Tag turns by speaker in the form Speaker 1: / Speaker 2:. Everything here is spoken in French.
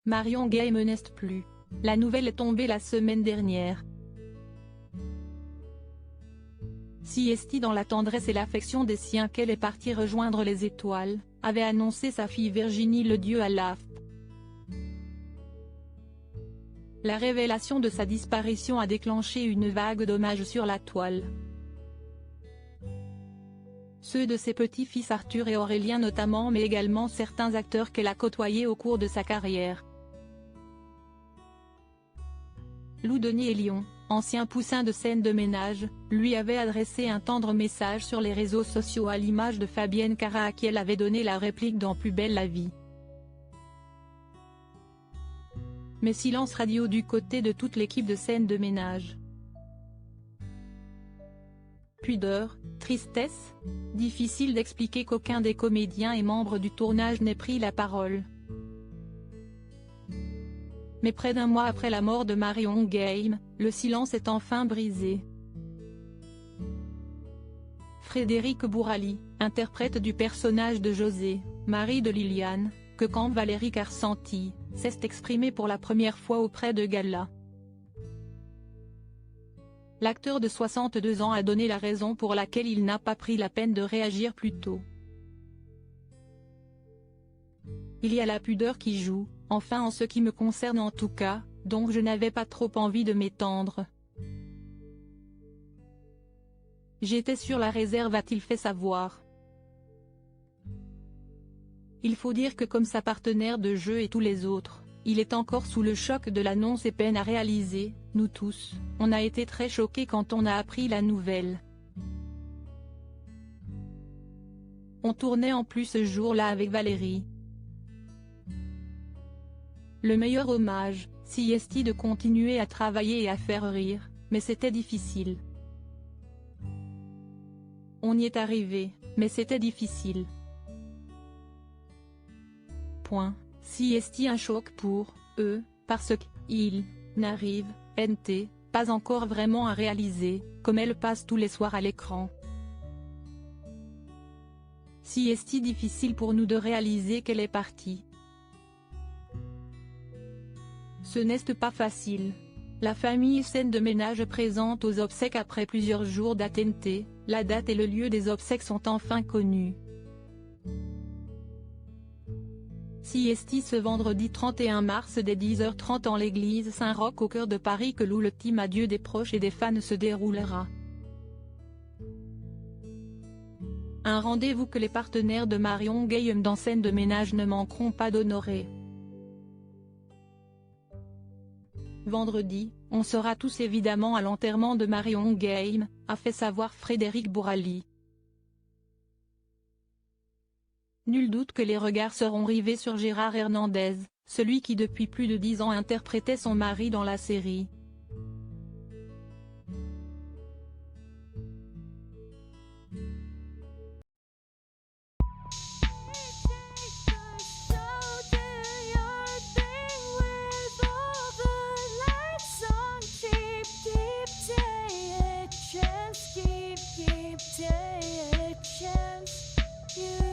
Speaker 1: Marion Gay n'est plus. La nouvelle est tombée la semaine dernière. Si Esti, dans la tendresse et l'affection des siens qu'elle est partie rejoindre les étoiles, avait annoncé sa fille Virginie Ledieu à l'AFP. La révélation de sa disparition a déclenché une vague d'hommages sur la toile. Ceux de ses petits-fils Arthur et Aurélien notamment, mais également certains acteurs qu'elle a côtoyés au cours de sa carrière. Lou Denis-Elion, ancien poussin de scène de ménage, lui avait adressé un tendre message sur les réseaux sociaux à l'image de Fabienne Cara à qui elle avait donné la réplique dans Plus belle la vie. Mais silence radio du côté de toute l'équipe de scène de ménage. Pudeur, tristesse, difficile d'expliquer qu'aucun des comédiens et membres du tournage n'ait pris la parole. Mais près d'un mois après la mort de Marion Gay, le silence est enfin brisé. Frédéric Bourali, interprète du personnage de José, mari de Liliane, que quand Valérie Carcenti, s'est exprimé pour la première fois auprès de Gala. L'acteur de 62 ans a donné la raison pour laquelle il n'a pas pris la peine de réagir plus tôt. Il y a la pudeur qui joue, enfin en ce qui me concerne en tout cas, donc je n'avais pas trop envie de m'étendre. J'étais sur la réserve, a-t-il fait savoir. Il faut dire que comme sa partenaire de jeu et tous les autres, il est encore sous le choc de l'annonce et peine à réaliser. Nous tous, on a été très choqués quand on a appris la nouvelle. On tournait en plus ce jour-là avec Valérie. Le meilleur hommage, si Esti de continuer à travailler et à faire rire, mais c'était difficile. On y est arrivé, mais c'était difficile. Point. Si Esti un choc pour eux, parce qu'ils n'arrivent pas encore vraiment à réaliser, comme elle passe tous les soirs à l'écran. Si Esti difficile pour nous de réaliser qu'elle est partie. Ce n'est pas facile. La famille scène de ménage présente aux obsèques après plusieurs jours d'attente, la date et le lieu des obsèques sont enfin connus. Si Esti ce vendredi 31 mars dès 10h30 en l'église Saint-Roch au cœur de Paris que l'ultime adieu des proches et des fans se déroulera. Un rendez-vous que les partenaires de Marion Gay dans scène de ménage ne manqueront pas d'honorer. Vendredi, on sera tous évidemment à l'enterrement de Marion Gay, a fait savoir Frédéric Bourali. Nul doute que les regards seront rivés sur Gérard Hernandez, celui qui depuis plus de 10 ans interprétait son mari dans la série.
Speaker 2: Keep